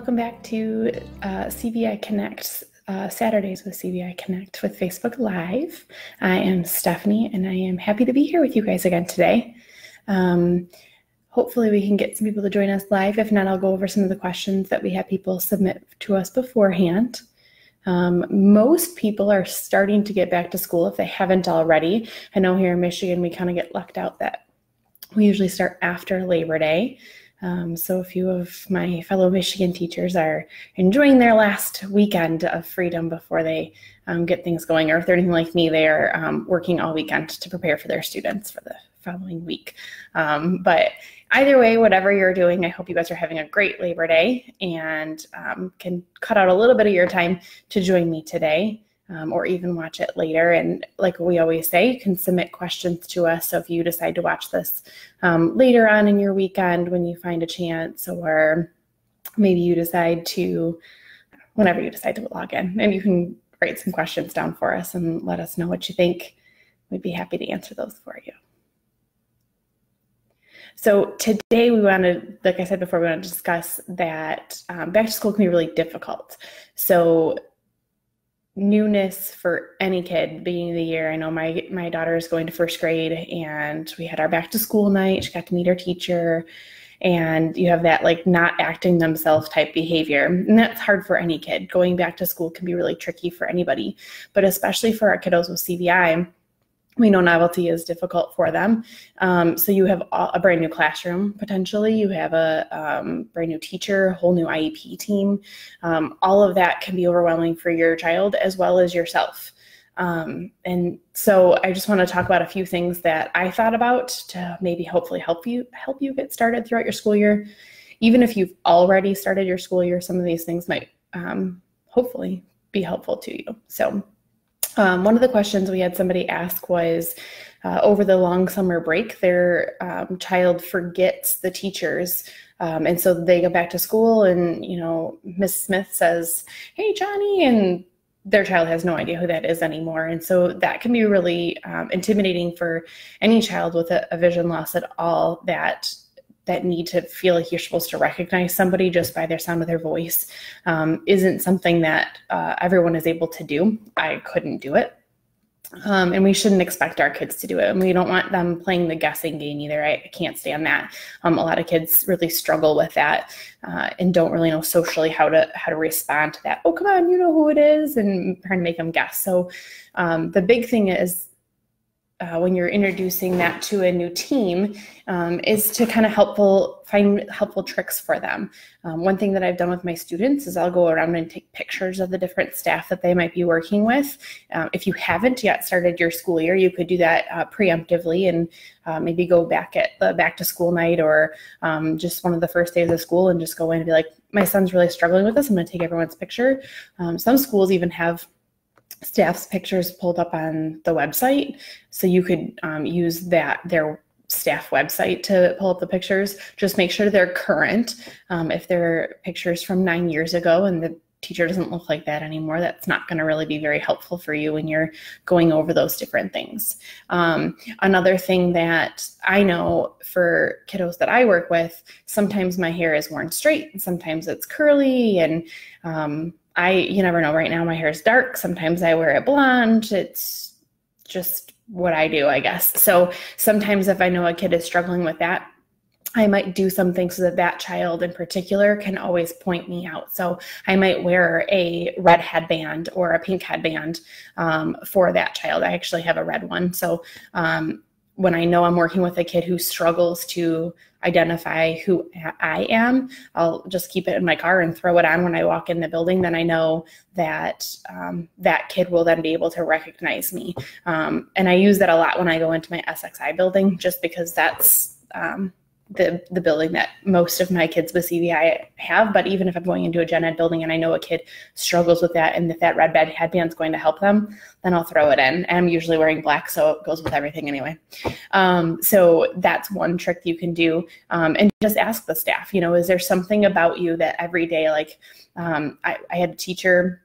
Welcome back to CVi Connect, Saturdays with CVi Connect with Facebook Live. I am Stephanie, and I am happy to be here with you guys again today. Hopefully we can get some people to join us live. If not, I'll go over some of the questions that we had people submit to us beforehand. Most people are starting to get back to school if they haven't already. I know here in Michigan, we kind of get lucked out that we usually start after Labor Day. So a few of my fellow Michigan teachers are enjoying their last weekend of freedom before they get things going, or if they're anything like me, they are working all weekend to prepare for their students for the following week. But either way, whatever you're doing, I hope you guys are having a great Labor Day and can cut out a little bit of your time to join me today. Or even watch it later. And like we always say, you can submit questions to us. So if you decide to watch this later on in your weekend when you find a chance, or maybe you decide to, whenever you decide to log in, and you can write some questions down for us and let us know what you think. We'd be happy to answer those for you. So today we want to, like I said before, we want to discuss that back to school can be really difficult. So newness for any kid beginning of the year. I know my daughter is going to first grade, and we had our back to school night. She got to meet her teacher, and you have that like not acting themselves type behavior. And that's hard for any kid. Going back to school can be really tricky for anybody, but especially for our kiddos with CVi. We know novelty is difficult for them. So you have a brand new classroom, potentially. You have a brand new teacher, a whole new IEP team. All of that can be overwhelming for your child as well as yourself. And so I just want to talk about a few things that I thought about to maybe hopefully help you get started throughout your school year. Even if you've already started your school year, some of these things might hopefully be helpful to you. So one of the questions we had somebody ask was, over the long summer break, their child forgets the teachers. And so they go back to school and, Miss Smith says, "Hey, Johnny," and their child has no idea who that is anymore. And so that can be really intimidating for any child with a vision loss at all, that need to feel like you're supposed to recognize somebody just by their sound of their voice isn't something that everyone is able to do. I couldn't do it. And we shouldn't expect our kids to do it. And we don't want them playing the guessing game either. I can't stand that. A lot of kids really struggle with that and don't really know socially how to respond to that. "Oh, come on, you know who it is," and trying to make them guess. So the big thing is, when you're introducing that to a new team, is to kind of find helpful tricks for them. One thing that I've done with my students is I'll go around and take pictures of the different staff that they might be working with. If you haven't yet started your school year, you could do that preemptively and maybe go back at the back to school night, or just one of the first days of school, and just go in and be like, "My son's really struggling with this. I'm going to take everyone's picture." Some schools even have staff's pictures pulled up on the website, so you could use their staff website to pull up the pictures. Just make sure they're current. If they're pictures from 9 years ago and the teacher doesn't look like that anymore, that's not going to really be very helpful for you when you're going over those different things. Another thing that I know for kiddos that I work with, sometimes my hair is worn straight and sometimes it's curly, and you never know. Right now my hair is dark. Sometimes I wear it blonde. It's just what I do, I guess. So sometimes if I know a kid is struggling with that, I might do something so that child in particular can always point me out. So I might wear a red headband or a pink headband for that child. I actually have a red one. So when I know I'm working with a kid who struggles to identify who I am, I'll just keep it in my car and throw it on when I walk in the building. Then I know that that kid will then be able to recognize me. And I use that a lot when I go into my SXI building, just because that's the building that most of my kids with CVi have. But even if I'm going into a gen ed building and I know a kid struggles with that, and if that red headband is going to help them, then I'll throw it in. And I'm usually wearing black, so it goes with everything anyway. So that's one trick you can do. And just ask the staff, is there something about you that every day, like I had a teacher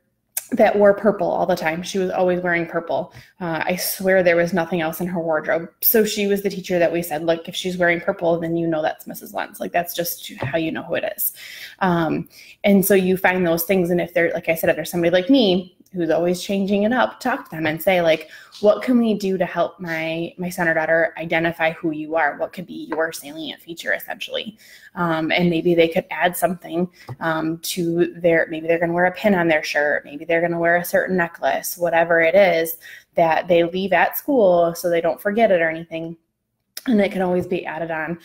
that wore purple all the time. She was always wearing purple. I swear there was nothing else in her wardrobe. So she was the teacher that we said, look, if she's wearing purple, then you know that's Mrs. Lentz. Like, that's just how you know who it is. And so you find those things. And if they're, like I said, if there's somebody like me who's always changing it up, talk to them and say, like, what can we do to help my son or daughter identify who you are? What could be your salient feature, essentially? And maybe they could add something to maybe they're going to wear a pin on their shirt. Maybe they're going to wear a certain necklace, whatever it is that they leave at school so they don't forget it or anything. And it can always be added on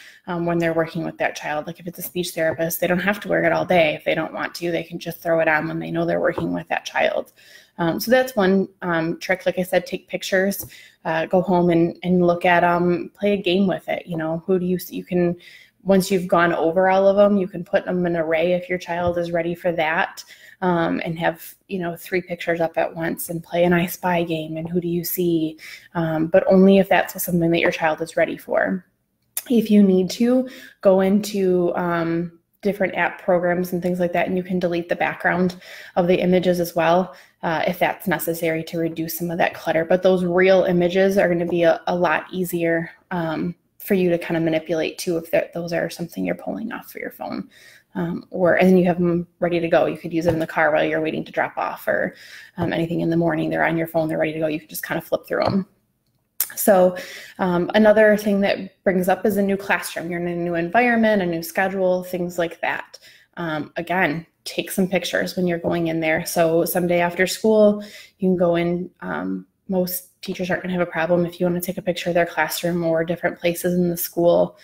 when they're working with that child. Like if it's a speech therapist, they don't have to wear it all day. If they don't want to, they can just throw it on when they know they're working with that child. So that's one trick. Like I said, take pictures, go home and look at them, play a game with it. You know, who do you can, once you've gone over all of them, you can put them in an array if your child is ready for that. And have, 3 pictures up at once and play an I Spy game and who do you see, but only if that's something that your child is ready for. If you need to, go into different app programs and things like that, and you can delete the background of the images as well, if that's necessary to reduce some of that clutter. But those real images are going to be a lot easier for you to kind of manipulate too, if those are something you're pulling off for your phone. And then you have them ready to go. You could use it in the car while you're waiting to drop off, or anything in the morning. They're on your phone, they're ready to go. You can just kind of flip through them. So another thing that brings up is a new classroom. You're in a new environment, a new schedule, things like that. Again, take some pictures when you're going in there. So someday after school, you can go in. Most teachers aren't going to have a problem if you want to take a picture of their classroom or different places in the school.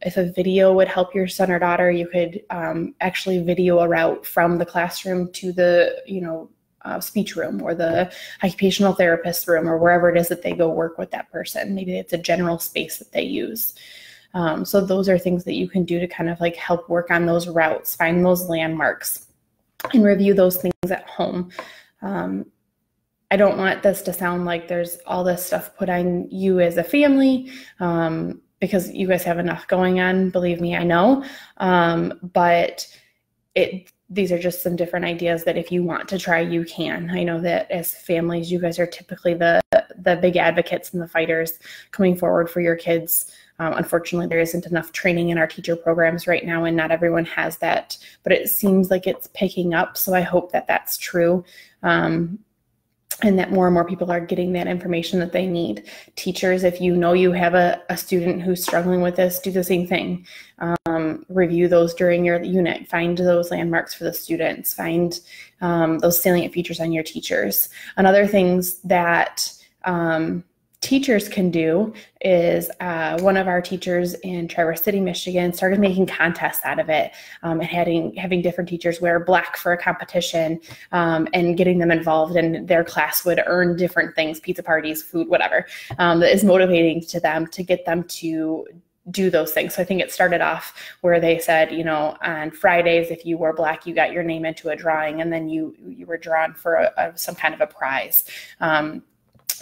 If a video would help your son or daughter, you could actually video a route from the classroom to the, speech room or the occupational therapist room or wherever it is that they go work with that person. Maybe it's a general space that they use. So those are things that you can do to kind of like help work on those routes, find those landmarks, and review those things at home. I don't want this to sound like there's all this stuff put on you as a family, because you guys have enough going on. Believe me, I know. But these are just some different ideas that if you want to try, you can. I know that as families, you guys are typically the big advocates and the fighters coming forward for your kids. Unfortunately, there isn't enough training in our teacher programs right now, and not everyone has that, but it seems like it's picking up. So I hope that that's true. And that more and more people are getting that information that they need. Teachers, if you know you have a student who's struggling with this, do the same thing. Review those during your unit. Find those landmarks for the students. Find those salient features on your teachers. Another things that teachers can do is one of our teachers in Traverse City, Michigan, started making contests out of it, and having different teachers wear black for a competition, and getting them involved, and their class would earn different things, pizza parties, food, whatever, that is motivating to them to get them to do those things. So I think it started off where they said, on Fridays, if you wore black, you got your name into a drawing, and then you were drawn for some kind of a prize.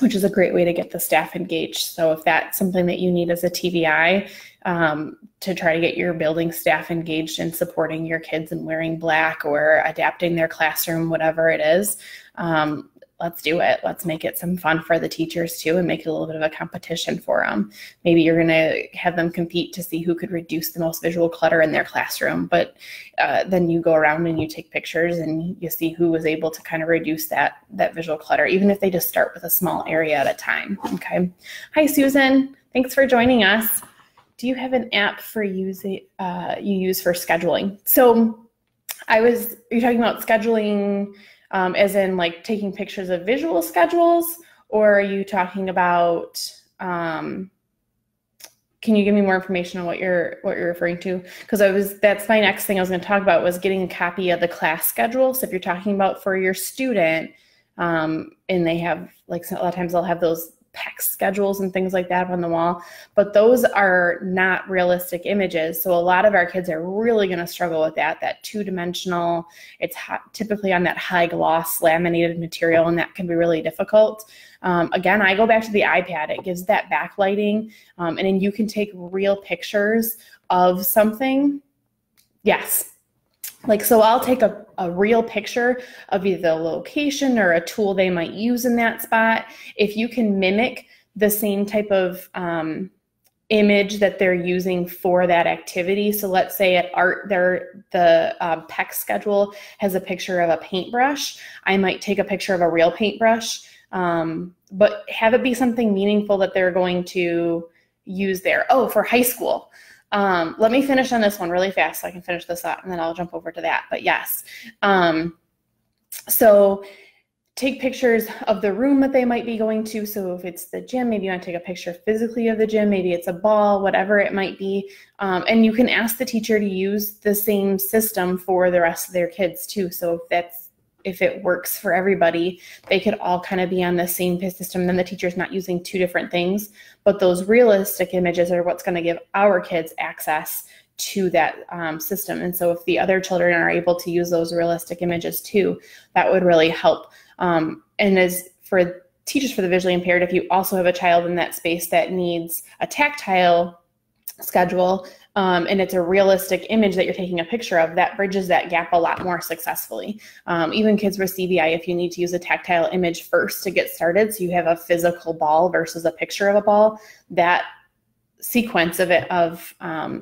Which is a great way to get the staff engaged. So if that's something that you need as a TVI, to try to get your building staff engaged in supporting your kids and wearing black or adapting their classroom, whatever it is, let's do it. Let's make it some fun for the teachers too, and make it a little bit of a competition for them. Maybe you're going to have them compete to see who could reduce the most visual clutter in their classroom, but then you go around and you take pictures and you see who was able to kind of reduce that visual clutter, even if they just start with a small area at a time. Okay. Hi, Susan. Thanks for joining us. Do you have an app for you use for scheduling? So you're talking about scheduling as in like taking pictures of visual schedules, or are you talking about, can you give me more information on what you're referring to? Because that's my next thing I was going to talk about, was getting a copy of the class schedule. So if you're talking about for your student, and they have, like, a lot of times they'll have those PEX schedules and things like that on the wall, but those are not realistic images. So a lot of our kids are really going to struggle with that two-dimensional. It's typically on that high gloss laminated material, and that can be really difficult. Again, I go back to the iPad. It gives that backlighting, and then you can take real pictures of something. Yes. Like, so I'll take a real picture of either the location or a tool they might use in that spot. If you can mimic the same type of image that they're using for that activity. So let's say at art, the PEC schedule has a picture of a paintbrush. I might take a picture of a real paintbrush, but have it be something meaningful that they're going to use there. Oh, for high school. Let me finish on this one really fast so I can finish this up, and then I'll jump over to that. But yes, so take pictures of the room that they might be going to. So if it's the gym, maybe you want to take a picture physically of the gym, maybe it's a ball, whatever it might be. And you can ask the teacher to use the same system for the rest of their kids too. So if it works for everybody, they could all kind of be on the same system. Then the teacher's not using two different things, but those realistic images are what's going to give our kids access to that system. And so if the other children are able to use those realistic images too, that would really help. And as for teachers for the visually impaired, if you also have a child in that space that needs a tactile schedule, and it's a realistic image that you're taking a picture of, that bridges that gap a lot more successfully. Even kids with CVi, if you need to use a tactile image first to get started, so you have a physical ball versus a picture of a ball, that sequence of it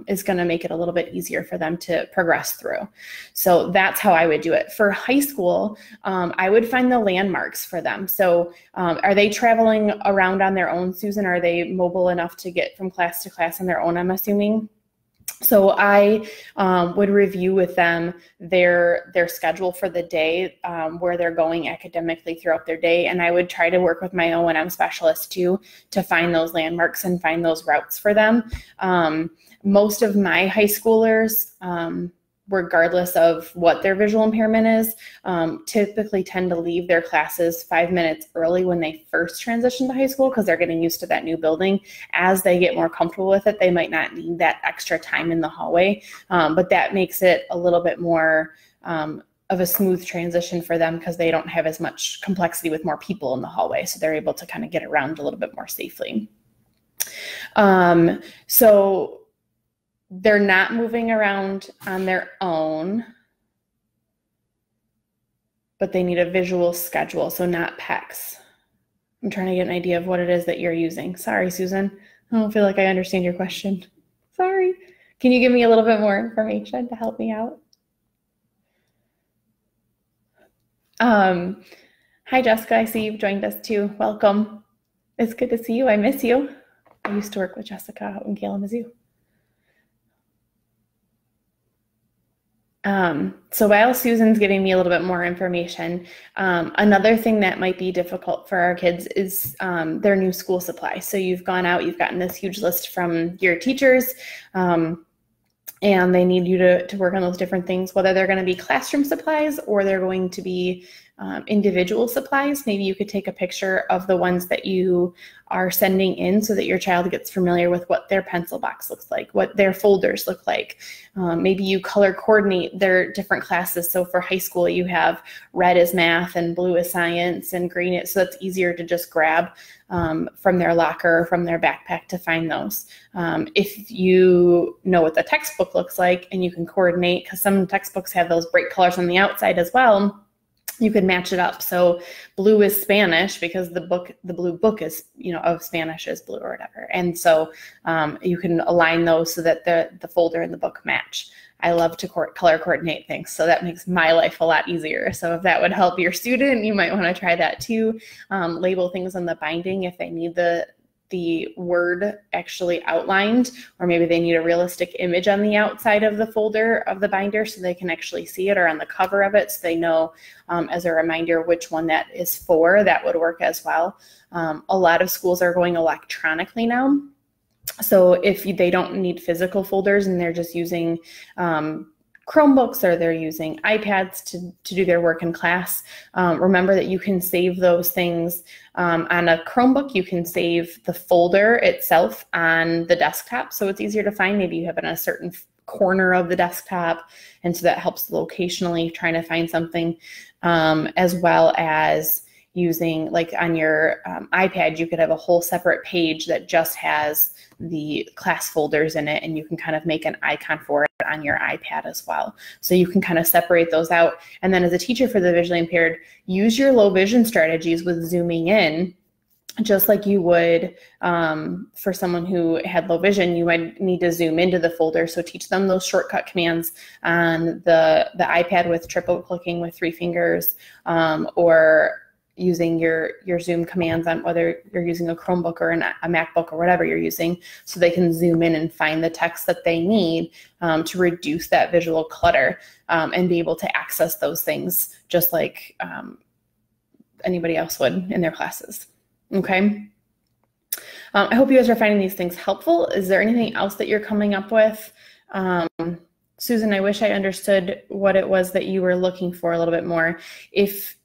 is going to make it a little bit easier for them to progress through. So that's how I would do it. For high school, I would find the landmarks for them. So are they traveling around on their own, Susan? Are they mobile enough to get from class to class on their own, I'm assuming? So I would review with them their schedule for the day, where they're going academically throughout their day. And I would try to work with my O&M specialist too, to find those landmarks and find those routes for them. Most of my high schoolers, regardless of what their visual impairment is, typically tend to leave their classes 5 minutes early when they first transition to high school, because they're getting used to that new building. As they get more comfortable with it, they might not need that extra time in the hallway, but that makes it a little bit more of a smooth transition for them, because they don't have as much complexity with more people in the hallway, so they're able to kind of get around a little bit more safely. So they're not moving around on their own, but they need a visual schedule, so not PECs. I'm trying to get an idea of what it is that you're using. Sorry, Susan. I don't feel like I understand your question. Sorry. Can you give me a little bit more information to help me out? Hi, Jessica. I see you've joined us too. Welcome. It's good to see you. I miss you. I used to work with Jessica out in Kalamazoo. So while Susan's giving me a little bit more information, another thing that might be difficult for our kids is their new school supplies. So you've gone out, you've gotten this huge list from your teachers, and they need you to work on those different things, whether they're going to be classroom supplies or they're going to be individual supplies. Maybe you could take a picture of the ones that you are sending in so that your child gets familiar with what their pencil box looks like, what their folders look like. Maybe you color coordinate their different classes. So for high school, you have red is math and blue is science and green is, so it's easier to just grab from their locker or from their backpack to find those. If you know what the textbook looks like and you can coordinate, because some textbooks have those bright colors on the outside as well, you could match it up. So blue is Spanish because the blue book is, of Spanish is blue or whatever. And so you can align those so that the folder and the book match. I love to color coordinate things, so that makes my life a lot easier. So if that would help your student, you might want to try that too. Label things on the binding if they need the word actually outlined, or maybe they need a realistic image on the outside of the folder of the binder so they can actually see it, or on the cover of it so they know as a reminder which one that is for. That would work as well. A lot of schools are going electronically now. So if they don't need physical folders and they're just using Chromebooks or they're using iPads to do their work in class, remember that you can save those things on a Chromebook. You can save the folder itself on the desktop, so it's easier to find. Maybe you have it in a certain corner of the desktop, and so that helps locationally trying to find something, as well as using, like on your iPad, you could have a whole separate page that just has the class folders in it, and you can kind of make an icon for it on your iPad as well. So you can kind of separate those out. And then as a teacher for the visually impaired, use your low vision strategies with zooming in, just like you would for someone who had low vision. You might need to zoom into the folder. So teach them those shortcut commands on the iPad with triple clicking with 3 fingers, or using your zoom commands on whether you're using a Chromebook or a MacBook or whatever you're using, so they can zoom in and find the text that they need to reduce that visual clutter, and be able to access those things just like anybody else would in their classes. Okay. I hope you guys are finding these things helpful. Is there anything else that you're coming up with? Susan, I wish I understood what it was that you were looking for a little bit more. If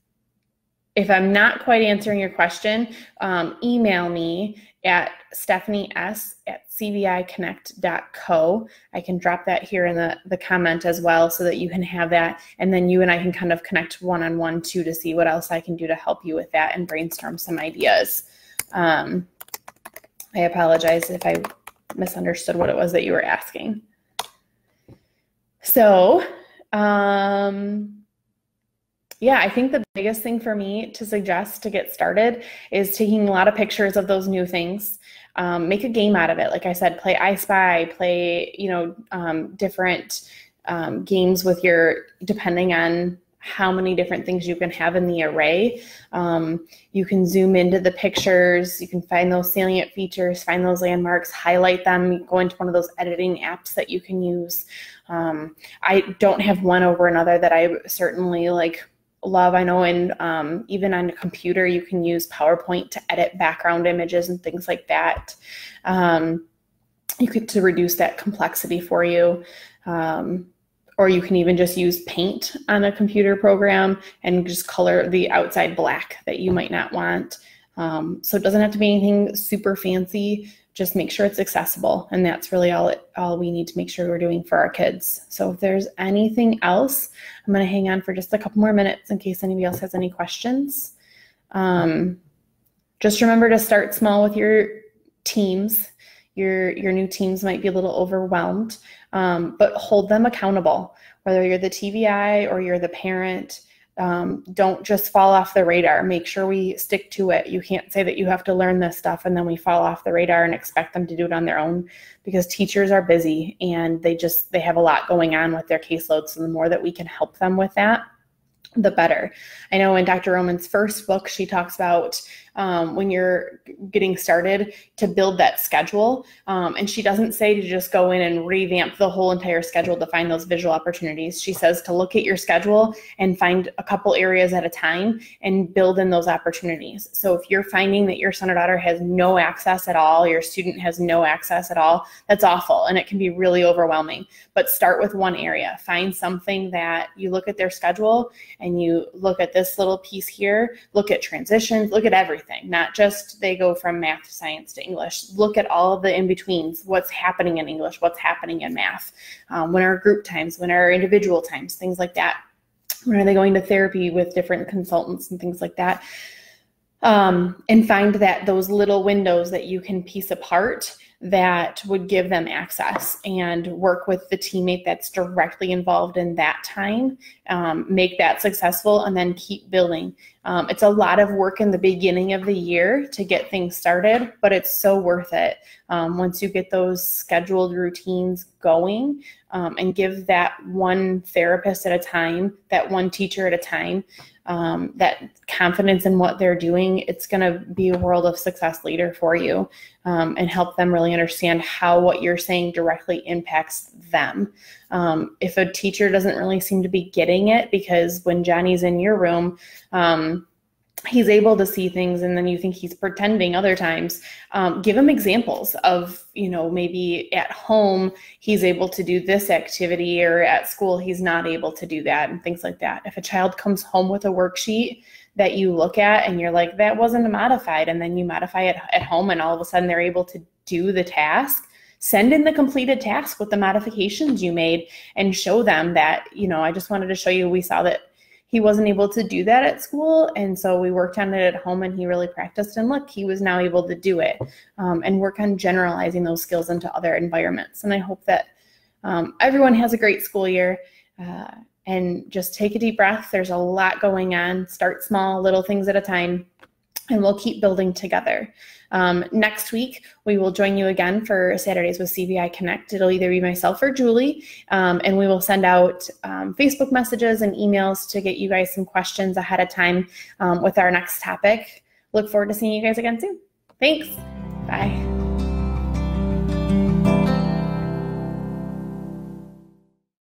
I'm not quite answering your question, email me at stephanies@cviconnect.co. I can drop that here in the comment as well, so that you can have that, and then you and I can kind of connect one-on-one too, to see what else I can do to help you with that and brainstorm some ideas. I apologize if I misunderstood what it was that you were asking. So, yeah, I think the biggest thing for me to suggest to get started is taking a lot of pictures of those new things. Make a game out of it. Like I said, play I Spy, play, different games with depending on how many different things you can have in the array. You can zoom into the pictures, you can find those salient features, find those landmarks, highlight them, go into one of those editing apps that you can use. I don't have one over another that I certainly love. I know even on a computer, you can use PowerPoint to edit background images and things like that. You could, to reduce that complexity for you. Or you can even just use paint on a computer program and just color the outside black that you might not want. So it doesn't have to be anything super fancy. Just make sure it's accessible. And that's really all we need to make sure we're doing for our kids. So if there's anything else, I'm going to hang on for just a couple more minutes in case anybody else has any questions. Just remember to start small with your teams. Your new teams might be a little overwhelmed, but hold them accountable. Whether you're the TVI or you're the parent, don't just fall off the radar. Make sure we stick to it. You can't say that you have to learn this stuff and then we fall off the radar and expect them to do it on their own, because teachers are busy and they have a lot going on with their caseload. So the more that we can help them with that, the better. I know in Dr. Roman's first book, she talks about when you're getting started to build that schedule. And she doesn't say to just go in and revamp the whole entire schedule to find those visual opportunities. She says to look at your schedule and find a couple areas at a time and build in those opportunities. So if you're finding that your son or daughter has no access at all, your student has no access at all, that's awful. And it can be really overwhelming. But start with one area. Find something that you look at their schedule and you look at this little piece here, look at transitions, look at everything, not just they go from math to science to English. Look at all of the in-betweens, what's happening in English, what's happening in math, when are group times, when are individual times, things like that. When are they going to therapy with different consultants and things like that. And find that those little windows that you can piece apart that would give them access, and work with the teammate that's directly involved in that time, make that successful, and then keep building. It's a lot of work in the beginning of the year to get things started, but it's so worth it once you get those scheduled routines going, and give that one therapist at a time, that one teacher at a time, that confidence in what they're doing. It's going to be a world of success later for you, and help them really understand how what you're saying directly impacts them. If a teacher doesn't really seem to be getting it, because when Johnny's in your room, he's able to see things and then you think he's pretending other times, give him examples of, maybe at home he's able to do this activity, or at school he's not able to do that, and things like that. If a child comes home with a worksheet that you look at and you're like, that wasn't modified, and then you modify it at home and all of a sudden they're able to do the task, send in the completed task with the modifications you made and show them that, I just wanted to show you, we saw that he wasn't able to do that at school. And so we worked on it at home, and he really practiced, and look, he was now able to do it, and work on generalizing those skills into other environments. And I hope that everyone has a great school year, and just take a deep breath. There's a lot going on. Start small, little things at a time, and we'll keep building together. Next week, we will join you again for Saturdays with CVi Connect. It'll either be myself or Julie, and we will send out Facebook messages and emails to get you guys some questions ahead of time with our next topic. Look forward to seeing you guys again soon. Thanks. Bye.